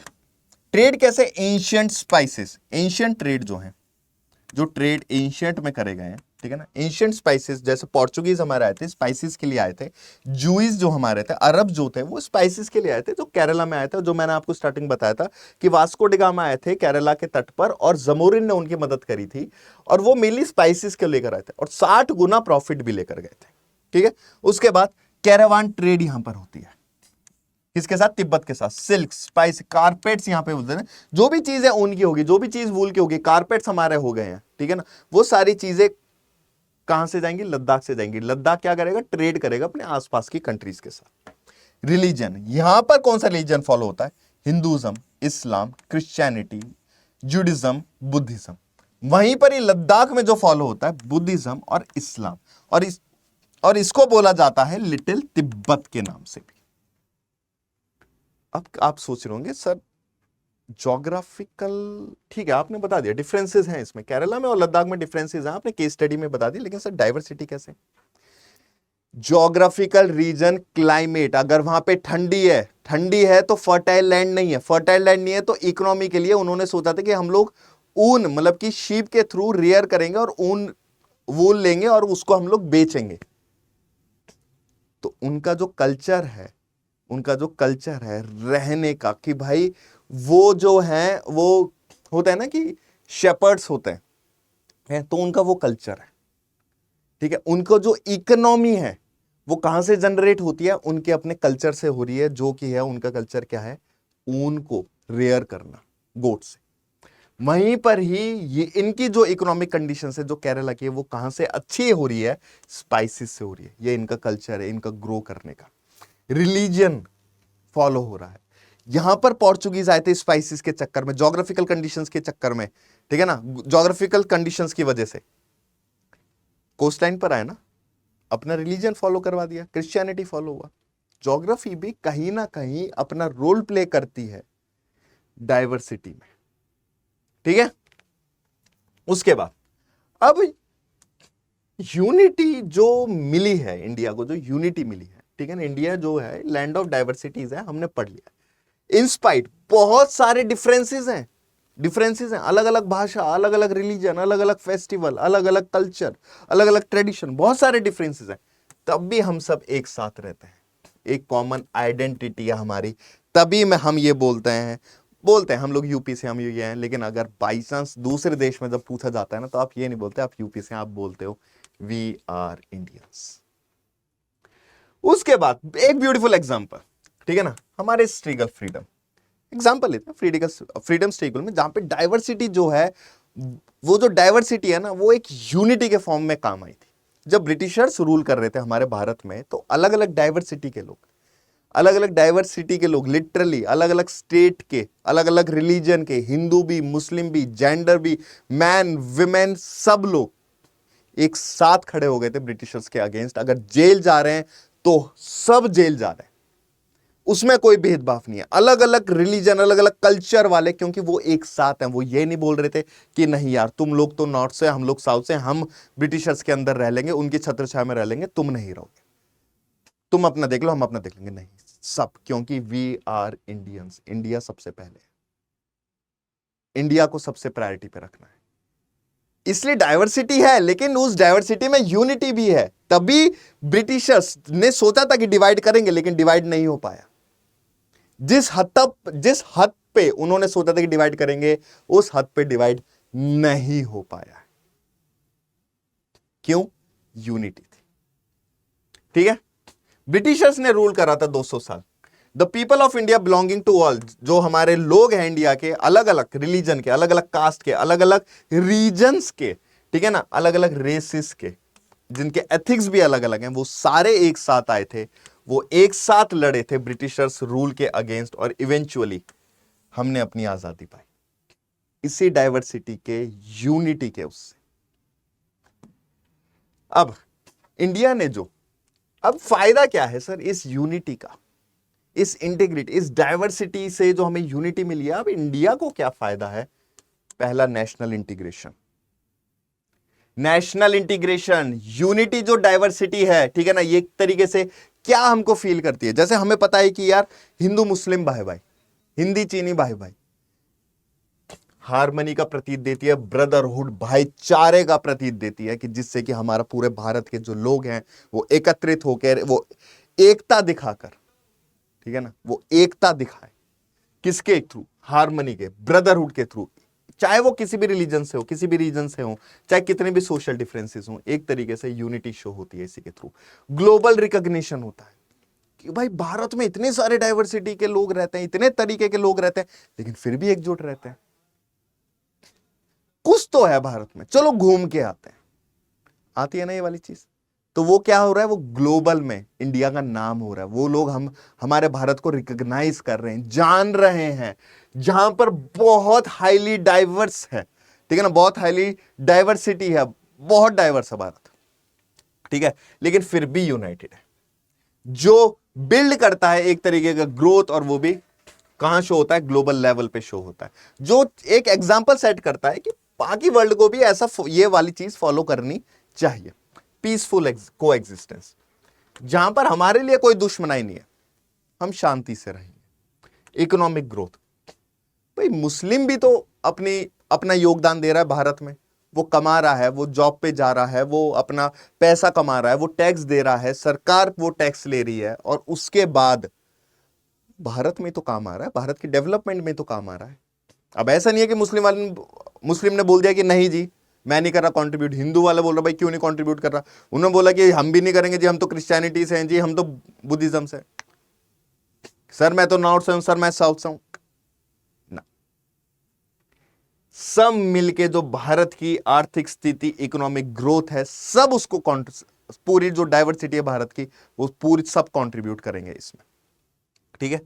ट्रेड कैसे? एंशियंट स्पाइसेस, एंशियंट ट्रेड जो है, जो ट्रेड एंशियंट में करे गए हैं, ठीक है ना, एंशियंट स्पाइसेस, जैसे पोर्चुगीज हमारे आए थे स्पाइसेस के लिए आए थे, जूइस जो हमारे थे, अरब जो थे वो स्पाइसेस के लिए आए थे, जो केरला में आए थे, जो मैंने आपको स्टार्टिंग बताया था कि वास्को डिगामा आए थे केरला के तट पर, और जमोरिन ने उनकी मदद करी थी, और वो मेनली स्पाइसेस के लेकर आए थे, और 60 गुना प्रॉफिट भी लेकर गए थे, ठीक है। उसके बाद कैरावान ट्रेड यहां पर होती है, किसके साथ? तिब्बत के साथ। सिल्क, स्पाइस, कारपेट्स यहां पे बोलते हैं, जो भी चीज है ऊन की होगी, जो भी चीज वूल की होगी, कारपेट्स हमारे हो गए हैं, ठीक है ना, वो सारी चीजें कहां से जाएंगी? लद्दाख से जाएंगी। लद्दाख क्या करेगा? ट्रेड करेगा अपने आसपास की कंट्रीज के साथ। रिलीजन, यहां पर कौन सा रिलीजन फॉलो होता है? हिंदुइज्म, इस्लाम, क्रिश्चियनिटी, जुडिज्म, बुद्धिज्म। वहीं पर ही लद्दाख में जो फॉलो होता है बुद्धिज्म और इस्लाम, और इसको बोला जाता है लिटिल तिब्बत के नाम से भी। अब आप सोच रहे होंगे सर ज्योग्राफिकल, ठीक है आपने बता दिया डिफरेंसेस हैं इसमें, केरला में और लद्दाख में डिफरेंसेस हैं, आपने केस स्टडी में बता दी, लेकिन सर डाइवर्सिटी कैसे? ज्योग्राफिकल रीजन, क्लाइमेट, अगर वहां पे ठंडी है तो फर्टाइल लैंड नहीं है, फर्टाइल लैंड नहीं है तो इकोनॉमी के लिए उन्होंने सोचा था कि हम लोग ऊन, मतलब कि शीप के थ्रू रेयर करेंगे और ऊन वूल लेंगे और उसको हम लोग बेचेंगे। तो उनका जो कल्चर है, रहने का, कि भाई वो जो है, वो होता है ना कि शेपर्ड्स होते हैं, तो उनका वो कल्चर है, ठीक है। उनको जो इकोनॉमी है वो कहां से जनरेट होती है? उनके अपने कल्चर से हो रही है, जो कि है उनका कल्चर क्या है? ऊन को रेयर करना, गोट से। वहीं पर ही ये इनकी जो इकोनॉमिक कंडीशन है जो केरला की है, वो कहां से अच्छी हो रही है? स्पाइसेस से हो रही है। ये इनका कल्चर है, इनका ग्रो करने का। रिलीजन फॉलो हो रहा है। यहां पर पोर्चुगीज आए थे स्पाइसेस के चक्कर में, ज्योग्राफिकल कंडीशंस के चक्कर में, ठीक है ना, ज्योग्राफिकल कंडीशंस की वजह से कोस्ट लाइन पर आए ना, अपना रिलीजन फॉलो करवा दिया, क्रिश्चियनिटी फॉलो हुआ। ज्योग्राफी भी कहीं ना कहीं अपना रोल प्ले करती है डाइवर्सिटी में, ठीक है। उसके बाद अब यूनिटी जो मिली है इंडिया को, जो यूनिटी मिली है, ठीक है ना, इंडिया जो है लैंड ऑफ डाइवर्सिटीज है, हमने पढ़ लिया। इंस्पाइट बहुत सारे डिफरेंसेस हैं, अलग अलग भाषा, अलग अलग रिलीजन, अलग अलग फेस्टिवल, अलग अलग कल्चर, अलग अलग ट्रेडिशन, बहुत सारे डिफरेंसेस हैं, तब भी हम सब एक साथ रहते हैं, एक कॉमन आइडेंटिटी है हमारी, तभी में हम ये बोलते हैं हम लोग यूपी से, हम ये हैं। लेकिन अगर बाई चांस दूसरे देश में जब पूछा जाता है ना, तो आप ये नहीं बोलते आप यूपी से, आप बोलते हो वी आर इंडियंस। उसके बाद एक ब्यूटीफुल एग्जांपल, ठीक है ना, हमारे स्ट्रगल फ्रीडम एग्जांपल लेते हैं, फ्रीडम स्ट्रगल में, जहां पे डाइवर्सिटी जो है, वो जो डाइवर्सिटी है ना, वो एक यूनिटी के फॉर्म में काम आई थी। जब ब्रिटिशर्स रूल कर रहे थे हमारे भारत में, तो अलग अलग डाइवर्सिटी के लोग लिटरली अलग अलग स्टेट के, अलग अलग रिलीजन के, हिंदू भी, मुस्लिम भी, जेंडर भी, मैन विमेन, सब लोग एक साथ खड़े हो गए थे ब्रिटिशर्स के अगेंस्ट। अगर जेल जा रहे हैं तो सब जेल जा रहे हैं, उसमें कोई भेदभाव नहीं है। अलग अलग रिलीजन, अलग अलग कल्चर वाले, क्योंकि वो एक साथ हैं, वो ये नहीं बोल रहे थे कि नहीं यार तुम लोग तो नॉर्थ से, हम लोग साउथ से, हम ब्रिटिशर्स के अंदर रह लेंगे, उनकी छत्रछाया में रह लेंगे, तुम नहीं रहोगे, तुम अपना देख लो, हम अपना देख लेंगे। नहीं, सब, क्योंकि वी आर इंडियंस, इंडिया सबसे पहले, इंडिया को सबसे प्रायोरिटी पे रखना है। इसलिए डाइवर्सिटी है, लेकिन उस डाइवर्सिटी में यूनिटी भी है। तभी ब्रिटिशर्स ने सोचा था कि डिवाइड करेंगे, लेकिन डिवाइड नहीं हो पाया। जिस हद पे उन्होंने सोचा था कि डिवाइड करेंगे, उस हद पे डिवाइड नहीं हो पाया। क्यों? यूनिटी थी, ठीक है। ब्रिटिशर्स ने रूल करा था 200 साल। The people of India belonging to all, जो हमारे लोग हैं इंडिया के, अलग अलग रिलीजन के, अलग अलग कास्ट के, अलग अलग रीजन्स के, ठीक है ना, अलग अलग रेसिस के, जिनके एथिक्स भी अलग अलग हैं, वो सारे एक साथ आए थे, वो एक साथ लड़े थे ब्रिटिशर्स रूल के अगेंस्ट, और इवेंचुअली हमने अपनी आजादी पाई इसी डाइवर्सिटी के, यूनिटी के उससे। अब इंडिया ने जो, अब फायदा क्या है सर इस यूनिटी का, इस इंटीग्रिटी, इस डाइवर्सिटी से जो हमें यूनिटी मिली है, अब इंडिया को क्या फायदा है, पहला national integration, national integration, unity जो डाइवर्सिटी है, ठीक है ना, ये एक तरीके से क्या हमको फील करती है, जैसे हमें पता है कि यार हिंदू मुस्लिम भाई भाई, हिंदी चीनी भाई भाई, हार्मनी का प्रतीक देती है, ब्रदरहुड भाईचारे का प्रतीक देती है, कि जिससे कि हमारा पूरे भारत के जो लोग हैं वो एकत्रित होकर वो एकता दिखाकर, ठीक है ना, वो एकता दिखाए, किसके थ्रू, हार्मनी के, ब्रदरहुड के थ्रू, चाहे वो किसी भी रिलीजन से हो, किसी भी रीजन से हो, चाहे कितने भी सोशल डिफरेंसेस हो, एक तरीके से यूनिटी शो होती है इसी के थ्रू। ग्लोबल रिकॉग्निशन होता है कि भाई भारत में इतने सारे डाइवर्सिटी के लोग रहते हैं, इतने तरीके के लोग रहते हैं, लेकिन फिर भी एकजुट रहते हैं, कुछ तो है भारत में, चलो घूम के आते हैं, आती है ना ये वाली चीज। तो वो क्या हो रहा है, वो ग्लोबल में इंडिया का नाम हो रहा है, वो लोग हमारे भारत को रिकॉग्नाइज कर रहे हैं, जान रहे हैं, जहां पर बहुत हाईली डाइवर्स है, ठीक है ना, बहुत हाईली डाइवर्सिटी है, बहुत डाइवर्स है भारत, ठीक है, लेकिन फिर भी यूनाइटेड है, जो बिल्ड करता है एक तरीके का ग्रोथ, और वो भी कहां शो होता है, ग्लोबल लेवल पे शो होता है, जो एक एग्जांपल सेट करता है कि बाकी वर्ल्ड को भी ऐसा ये वाली चीज फॉलो करनी चाहिए। पीसफुल को एग्जिस्टेंस, जहां पर हमारे लिए कोई दुश्मनाई नहीं है, हम शांति से रहेंगे। इकोनॉमिक ग्रोथ, भाई मुस्लिम भी तो अपना योगदान दे रहा है भारत में, वो कमा रहा है, वो जॉब पे जा रहा है, वो अपना पैसा कमा रहा है, वो टैक्स दे रहा है, सरकार वो टैक्स ले रही है, और उसके बाद भारत में तो काम आ रहा है, भारत की डेवलपमेंट में तो काम आ रहा है। अब ऐसा नहीं है कि मुस्लिम ने बोल दिया कि नहीं जी मैं नहीं कर रहा कंट्रीब्यूट, हिंदू वाला बोल रहा भाई क्यों नहीं कंट्रीब्यूट कर रहा, उन्होंने बोला कि हम भी नहीं करेंगे जी, हम तो क्रिश्चियनिटी से हैं जी, हम तो बुद्धिज्म से, सर मैं तो नॉर्थ से हूं, सर मैं साउथ से हूं ना, सब मिलके जो भारत की आर्थिक स्थिति, इकोनॉमिक ग्रोथ है, सब उसको पूरी जो डाइवर्सिटी है भारत की, वो पूरी सब कंट्रीब्यूट करेंगे इसमें, ठीक है।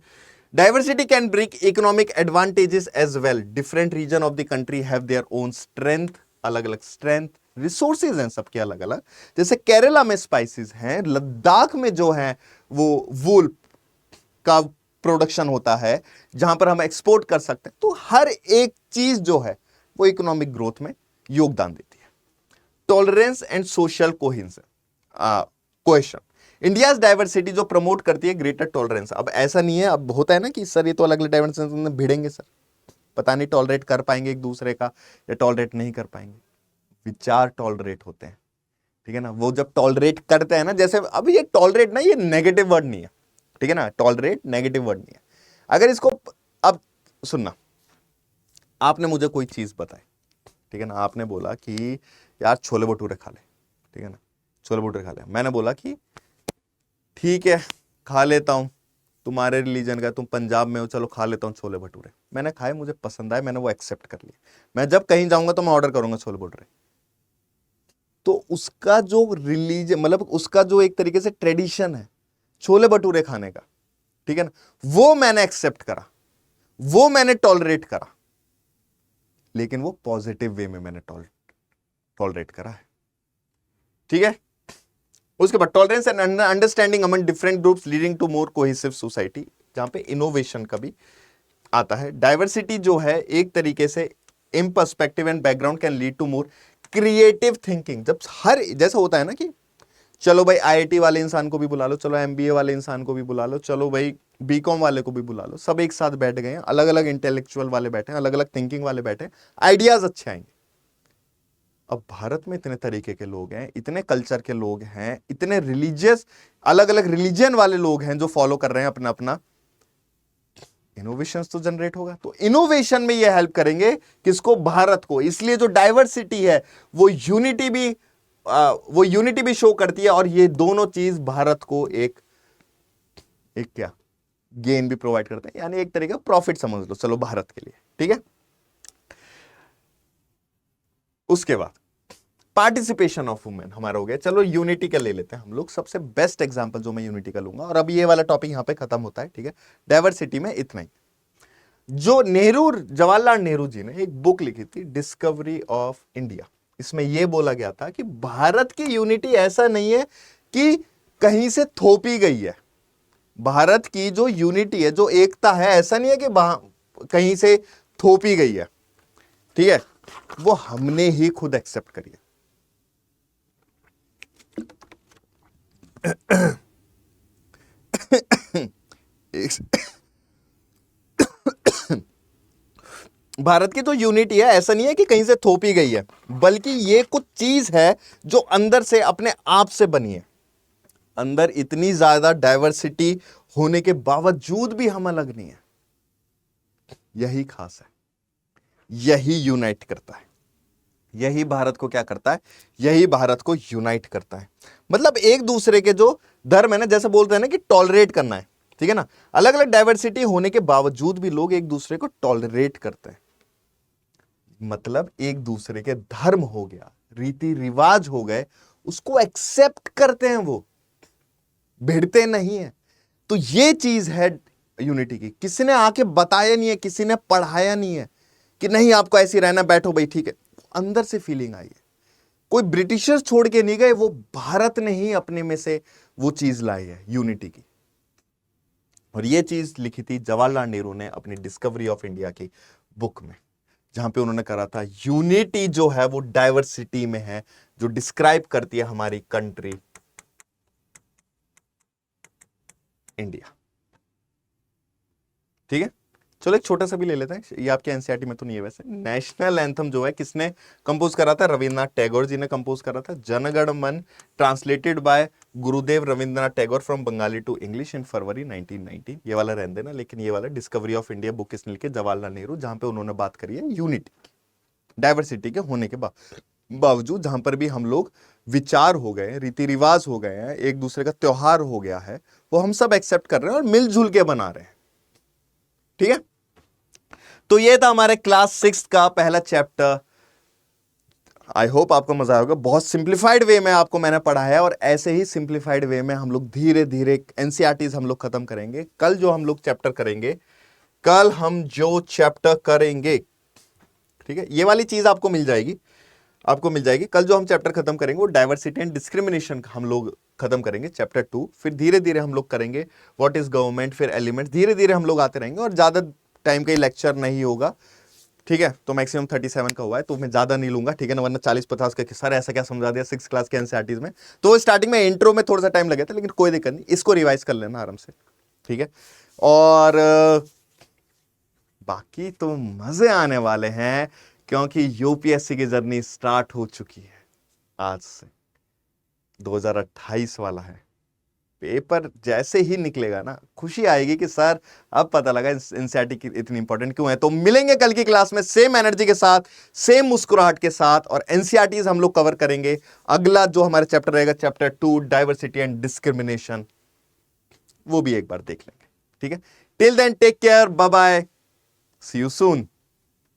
Diversity can bring economic advantages as well. Different region of the country have their own strength, अलग-अलग strength, resources हैं सबके अलग-अलग। जैसे केरला में स्पाइसेस हैं, लद्दाख में जो है वो वूल का प्रोडक्शन होता है, जहां पर हम एक्सपोर्ट कर सकते हैं। तो हर एक चीज जो है वो इकोनॉमिक ग्रोथ में योगदान देती है। Tolerance and social cohesion, India's diversity जो प्रमोट करती है ग्रेटर टॉलरेंस। अब ऐसा नहीं है, अब होता है ना कि सर ये तो अलग अलग डाइवर्सिटी में भिड़ेंगे सर, पता नहीं टॉलरेट कर पाएंगे एक दूसरे का या टॉलरेट नहीं कर पाएंगे। विचार टॉलरेट होते हैं, ठीक है ना, वो जब टॉलरेट करते हैं ना, जैसे अब ये टॉलरेट ना, ये नेगेटिव वर्ड नहीं है, ठीक है ना, टॉलरेट नेगेटिव वर्ड नहीं है। अगर इसको अब सुनना, आपने मुझे कोई चीज बताई, ठीक है ना, आपने बोला कि यार छोले भटूरे खा ले, ठीक है ना, छोले भटूरे खा ले, मैंने बोला कि ठीक है खा लेता हूं, तुम्हारे रिलीजन का, तुम पंजाब में हो, चलो खा लेता हूं छोले भटूरे। मैंने खाए, मुझे पसंद आए, मैंने वो एक्सेप्ट कर लिया, मैं जब कहीं जाऊंगा तो मैं ऑर्डर करूंगा छोले भटूरे। तो उसका जो रिलीजन, मतलब उसका जो एक तरीके से ट्रेडिशन है छोले भटूरे खाने का, ठीक है ना, वो मैंने एक्सेप्ट करा, वो मैंने टॉलरेट करा, लेकिन वो पॉजिटिव वे में मैंने टॉलरेट करा है, ठीक है। उसके बाद tolerance and understanding among different groups leading to more cohesive society, जहां पे इनोवेशन का भी आता है। डाइवर्सिटी जो है एक तरीके से in perspective and background can lead to more creative thinking. जब हर जैसा होता है ना कि चलो भाई आईआईटी वाले इंसान को भी बुला लो, चलो एमबीए वाले इंसान को भी बुला लो, चलो भाई बीकॉम वाले को भी बुला लो, सब एक साथ बैठ गए हैं, अलग अलग इंटेलेक्चुअल वाले बैठे हैं, अलग अलग थिंकिंग वाले बैठे हैं, आइडियाज अच्छे आएंगे। अब भारत में इतने तरीके के लोग हैं, इतने कल्चर के लोग हैं, इतने रिलीजियस, अलग अलग रिलीजन वाले लोग हैं जो फॉलो कर रहे हैं अपना अपना, इनोवेशंस तो जनरेट होगा। तो इनोवेशन में ये हेल्प करेंगे किसको, भारत को। इसलिए जो डाइवर्सिटी है वो यूनिटी भी शो करती है, और ये दोनों चीज भारत को एक क्या गेन भी प्रोवाइड करते हैं, यानी एक तरीके का प्रॉफिट समझ लो चलो भारत के लिए, ठीक है। उसके बाद पार्टिसिपेशन ऑफ वुमेन हमारा हो गया। चलो यूनिटी का ले लेते हैं हम लोग, सबसे बेस्ट एग्जांपल जो मैं यूनिटी का लूंगा, और अभी ये वाला टॉपिक यहां पे खत्म होता है, ठीक है। डाइवर्सिटी में इतना ही। जो जवाहरलाल नेहरू जी ने एक बुक लिखी थी, डिस्कवरी ऑफ इंडिया, इसमें यह बोला गया था कि भारत की यूनिटी ऐसा नहीं है कि कहीं से थोपी गई है। भारत की जो यूनिटी है, जो एकता है, ऐसा नहीं है कि कहीं से थोपी गई है। ठीक है, वो हमने ही खुद एक्सेप्ट करी है। भारत की तो यूनिटी है, ऐसा नहीं है कि कहीं से थोपी गई है, बल्कि ये कुछ चीज है जो अंदर से अपने आप से बनी है। अंदर इतनी ज्यादा डाइवर्सिटी होने के बावजूद भी हम अलग नहीं है। यही खास है, यही यूनाइट करता है, यही भारत को क्या करता है, यही भारत को यूनाइट करता है। मतलब एक दूसरे के जो धर्म है ना, जैसे बोलते हैं ना कि टॉलरेट करना है, ठीक है ना, अलग अलग डाइवर्सिटी होने के बावजूद भी लोग एक दूसरे को टॉलरेट करते हैं। मतलब एक दूसरे के धर्म हो गया, रीति रिवाज हो गए, उसको एक्सेप्ट करते हैं, वो भिड़ते नहीं है। तो ये चीज है यूनिटी की। किसी ने आके बताया नहीं है, किसी ने पढ़ाया नहीं है कि नहीं आपको ऐसे रहना, बैठो भाई ठीक है, अंदर से फीलिंग आई है। कोई ब्रिटिशर्स छोड़ के नहीं गए, वो भारत ने ही अपने में से वो चीज लाई है यूनिटी की। और ये चीज लिखी थी जवाहरलाल नेहरू ने अपनी डिस्कवरी ऑफ इंडिया की बुक में, जहां पे उन्होंने कहा था यूनिटी जो है वो डाइवर्सिटी में है, जो डिस्क्राइब करती है हमारी कंट्री इंडिया। ठीक है, चलो एक छोटा सा भी ले लेते हैं, ये आपके एनसीईआरटी में तो नहीं है वैसे। नेशनल एंथम जो है किसने कंपोज करा था? रविन्द्रनाथ टैगोर जी ने कंपोज करा था। जनगण मन translated by Gurudev Rabindranath Tagore from Bengali to English in February 1919। ये वाला रहने देना, लेकिन ये वाला डिस्कवरी ऑफ इंडिया बुक किसने लिखी? जवाहरलाल नेहरू, जहां पे उन्होंने बात करी है यूनिटी, डाइवर्सिटी के होने के बावजूद, जहां पर भी हम लोग विचार हो गए, रीति रिवाज हो गए हैं, एक दूसरे का त्योहार हो गया है, वो हम सब एक्सेप्ट कर रहे हैं और मिलजुल के बना रहे हैं। ठीक है, तो ये था हमारे क्लास 6 का पहला चैप्टर। आई होप आपको मजा आएगा। बहुत सिंप्लीफाइड वे में आपको मैंने पढ़ाया है, और ऐसे ही सिंप्लीफाइड वे में हम लोग धीरे धीरे एनसीईआरटीज हम लोग खत्म करेंगे। कल जो हम लोग चैप्टर करेंगे, कल हम जो चैप्टर करेंगे, ठीक है, ये वाली चीज आपको मिल जाएगी, आपको मिल जाएगी। कल जो हम चैप्टर खत्म करेंगे वो डाइवर्सिटी एंड डिस्क्रिमिनेशन हम लोग खत्म करेंगे, चैप्टर 2। फिर धीरे धीरे हम लोग करेंगे व्हाट इज गवर्नमेंट, फिर एलिमेंट्स, धीरे धीरे हम लोग आते रहेंगे। और ज्यादा टाइम का लेक्चर नहीं होगा, ठीक है, तो मैक्सिमम 37 का हुआ है, तो मैं ज्यादा नहीं लूंगा, ठीक है ना, वरना 40-50 का सर ऐसा क्या समझा दिया 6 क्लास के एनसीईआरटीज में। तो स्टार्टिंग में इंट्रो में थोड़ा सा टाइम लगे था, लेकिन कोई दिक्कत नहीं, इसको रिवाइज कर लेना आराम से, ठीक है। और बाकी तो मजे आने वाले हैं, क्योंकि यूपीएससी की जर्नी स्टार्ट हो चुकी है आज से। 2028 वाला है, पेपर जैसे ही निकलेगा ना, खुशी आएगी कि सर अब पता लगा एनसीईआरटी की इतनी इंपॉर्टेंट क्यों है। तो मिलेंगे कल की क्लास में सेम एनर्जी के साथ, सेम मुस्कुराहट के साथ, और एनसीईआरटीज हम लोग कवर करेंगे। अगला जो हमारा चैप्टर रहेगा, चैप्टर 2 डाइवर्सिटी एंड डिस्क्रिमिनेशन, वो भी एक बार देख लेंगे, ठीक है। Till then take care, bye bye, see you soon.